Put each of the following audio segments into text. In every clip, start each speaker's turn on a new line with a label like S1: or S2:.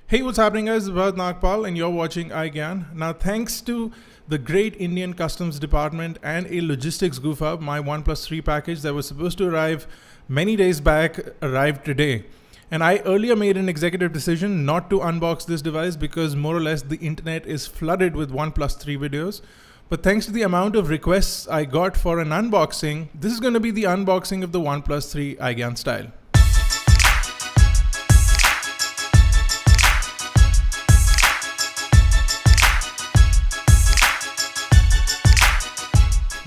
S1: Hey, what's happening guys? It's Bharat Nagpal and you're watching iGyan. Now, thanks to the great Indian Customs Department and a logistics goof up, my OnePlus 3 package that was supposed to arrive many days back arrived today. And I earlier made an executive decision not to unbox this device because more or less the internet is flooded with OnePlus 3 videos. But thanks to the amount of requests I got for an unboxing, this is going to be the unboxing of the OnePlus 3 iGyan style.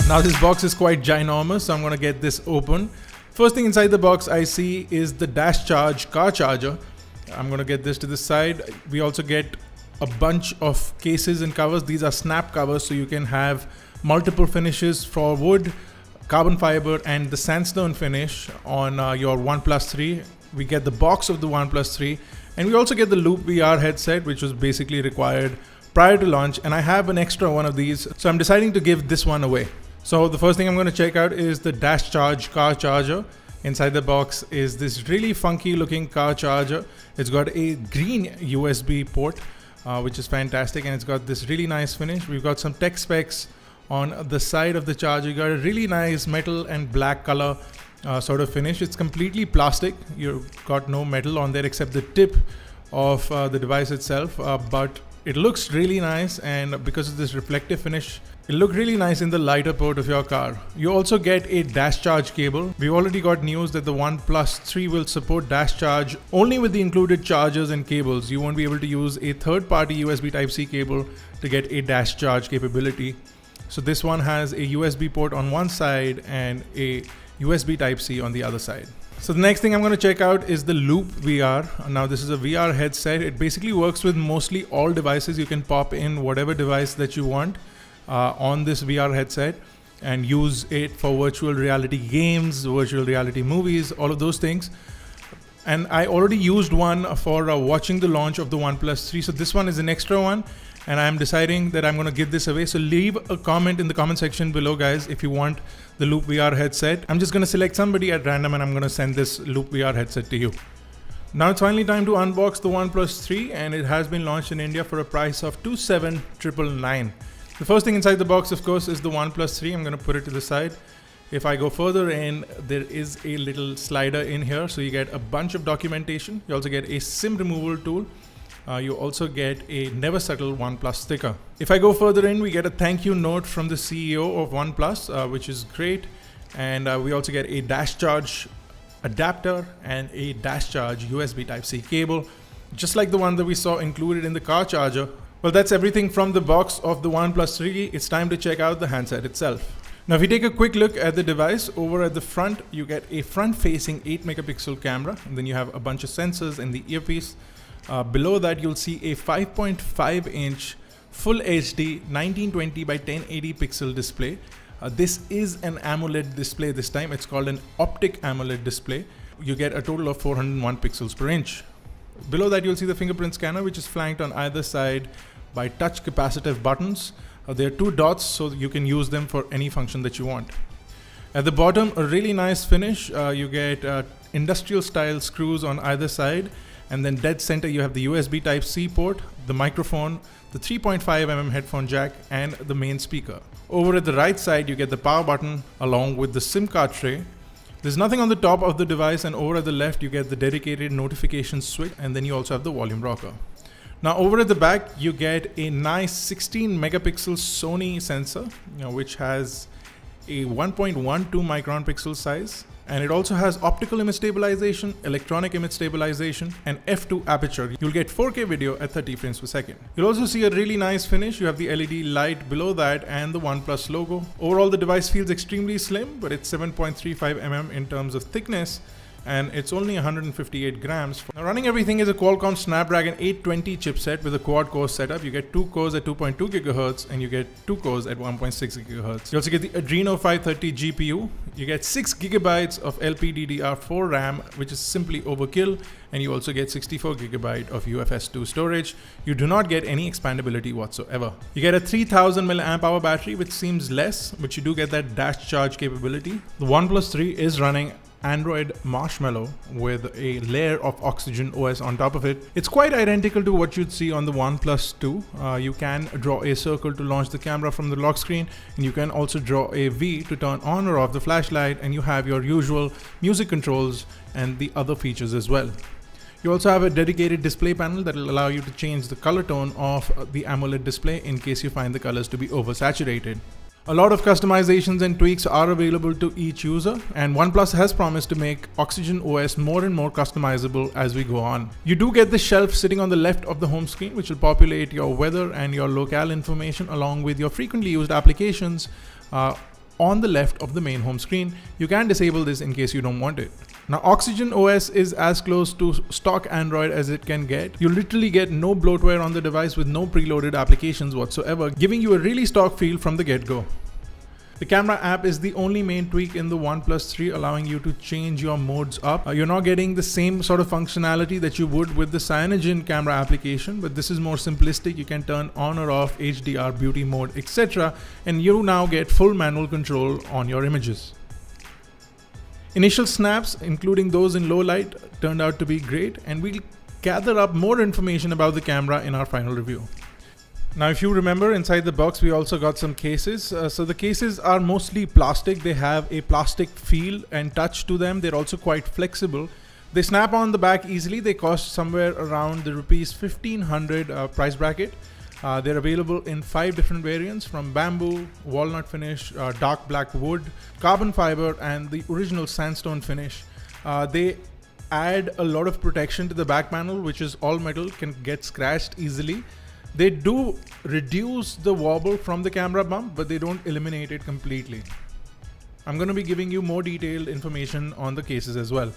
S1: Now this box is quite ginormous, so I'm going to get this open. First thing inside the box I see is the Dash Charge car charger. I'm going to get this to the side. We also get a bunch of cases and covers. These are snap covers, so you can have multiple finishes for wood, carbon fiber and the sandstone finish on your OnePlus 3. We get the box of the OnePlus 3 and we also get the Loop VR headset, which was basically required prior to launch, and I have an extra one of these, so I'm deciding to give this one away. So the first thing I'm going to check out is the Dash Charge car charger. Inside the box is this really funky looking car charger. It's got a green USB port, which is fantastic, and it's got this really nice finish. We've got some tech specs on the side of the charger. You got a really nice metal and black color sort of finish. It's completely plastic. You've got no metal on there except the tip of the device itself, but it looks really nice, and because of this reflective finish, it'll look really nice in the lighter port of your car. You also get a Dash Charge cable. We've already got news that the OnePlus 3 will support Dash Charge only with the included chargers and cables. You won't be able to use a third-party USB Type-C cable to get a Dash Charge capability. So this one has a USB port on one side and a USB Type-C on the other side. So the next thing I'm going to check out is the Loop VR. Now this is a VR headset. It basically works with mostly all devices. You can pop in whatever device that you want on this VR headset and use it for virtual reality games, virtual reality movies, all of those things. And I already used one for watching the launch of the OnePlus 3. So this one is an extra one, and I'm deciding that I'm going to give this away. So leave a comment in the comment section below, guys, if you want the Loop VR headset. I'm just going to select somebody at random and I'm going to send this Loop VR headset to you. Now it's finally time to unbox the OnePlus 3, and it has been launched in India for a price of 27,999. The first thing inside the box, of course, is the OnePlus 3. I'm going to put it to the side. If I go further in, there is a little slider in here, so you get a bunch of documentation. You also get a SIM removal tool. You also get a Never Settle OnePlus sticker. If I go further in, we get a thank you note from the CEO of OnePlus, which is great. And we also get a Dash Charge adapter and a Dash Charge USB Type-C cable, just like the one that we saw included in the car charger. Well, that's everything from the box of the OnePlus 3. It's time to check out the handset itself. Now, if you take a quick look at the device, over at the front, you get a front-facing 8 megapixel camera, and then you have a bunch of sensors in the earpiece. Below that, you'll see a 5.5-inch Full HD 1920 by 1080 pixel display. This is an AMOLED display this time. It's called an optic AMOLED display. You get a total of 401 pixels per inch. Below that, you'll see the fingerprint scanner, which is flanked on either side by touch capacitive buttons. There are 2 dots, so you can use them for any function that you want. At the bottom, a really nice finish. You get industrial style screws on either side. And then dead center, you have the USB Type-C port, the microphone, the 3.5mm headphone jack, and the main speaker. Over at the right side, you get the power button along with the SIM card tray. There's nothing on the top of the device, and over at the left, you get the dedicated notification switch, and then you also have the volume rocker. Now over at the back, you get a nice 16 megapixel Sony sensor, which has a 1.12 micron pixel size. And it also has optical image stabilization, electronic image stabilization, and f2 aperture. You'll get 4K video at 30 frames per second. You'll also see a really nice finish. You have the LED light below that and the OnePlus logo. Overall, the device feels extremely slim, but it's 7.35 mm in terms of thickness, and it's only 158 grams. Now, running everything is a Qualcomm Snapdragon 820 chipset with a quad-core setup. You get 2 cores at 2.2 GHz and you get 2 cores at 1.6 GHz. You also get the Adreno 530 GPU. You get 6 GB of LPDDR4 RAM, which is simply overkill, and you also get 64 GB of UFS 2 storage. You do not get any expandability whatsoever. You get a 3000 mAh battery, which seems less, but you do get that Dash Charge capability. The OnePlus 3 is running Android Marshmallow with a layer of Oxygen OS on top of it. It's quite identical to what you'd see on the OnePlus 2. You can draw a circle to launch the camera from the lock screen, and you can also draw a V to turn on or off the flashlight, and you have your usual music controls and the other features as well. You also have a dedicated display panel that will allow you to change the color tone of the AMOLED display in case you find the colors to be oversaturated. A lot of customizations and tweaks are available to each user, and OnePlus has promised to make Oxygen OS more and more customizable as we go on. You do get the shelf sitting on the left of the home screen, which will populate your weather and your locale information along with your frequently used applications on the left of the main home screen. You can disable this in case you don't want it. Now, Oxygen OS is as close to stock Android as it can get. You literally get no bloatware on the device with no preloaded applications whatsoever, giving you a really stock feel from the get-go. The camera app is the only main tweak in the OnePlus 3, allowing you to change your modes up. You're not getting the same sort of functionality that you would with the Cyanogen camera application, but this is more simplistic. You can turn on or off HDR, beauty mode, etc. and you now get full manual control on your images. Initial snaps, including those in low light, turned out to be great, and we'll gather up more information about the camera in our final review. Now, if you remember, inside the box we also got some cases. So the cases are mostly plastic. They have a plastic feel and touch to them. They're also quite flexible. They snap on the back easily. They cost somewhere around the rupees 1500 price bracket. They're available in 5 different variants, from bamboo, walnut finish, dark black wood, carbon fiber, and the original sandstone finish. They add a lot of protection to the back panel, which is all metal, can get scratched easily. They do reduce the wobble from the camera bump, but they don't eliminate it completely. I'm going to be giving you more detailed information on the cases as well.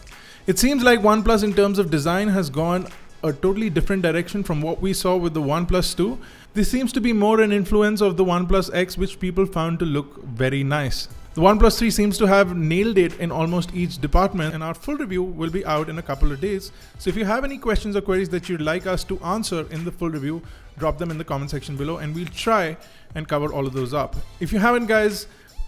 S1: It seems like OnePlus in terms of design has gone a totally different direction from what we saw with the OnePlus 2. This seems to be more an influence of the OnePlus X, which people found to look very nice. The OnePlus 3 seems to have nailed it in almost each department, and our full review will be out in a couple of days. So if you have any questions or queries that you'd like us to answer in the full review, drop them in the comment section below and we'll try and cover all of those up. If you haven't, guys,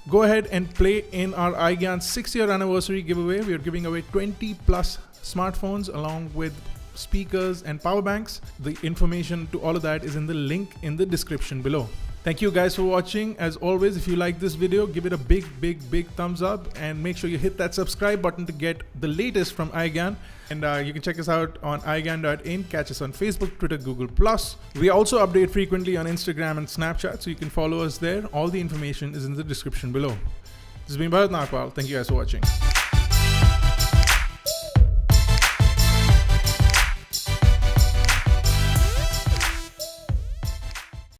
S1: go ahead and play in our iGyan 6-year anniversary giveaway. We are giving away 20 plus smartphones along with speakers and power banks. The information to all of that is in the link in the description below. Thank you guys for watching. As always, if you like this video, give it a big thumbs up, and make sure you hit that subscribe button to get the latest from iGyan. And you can check us out on igyan.in, catch us on Facebook, Twitter, Google+. We also update frequently on Instagram and Snapchat, so you can follow us there. All the information is in the description below. This has been Bharat Nagpal. Thank you guys for watching.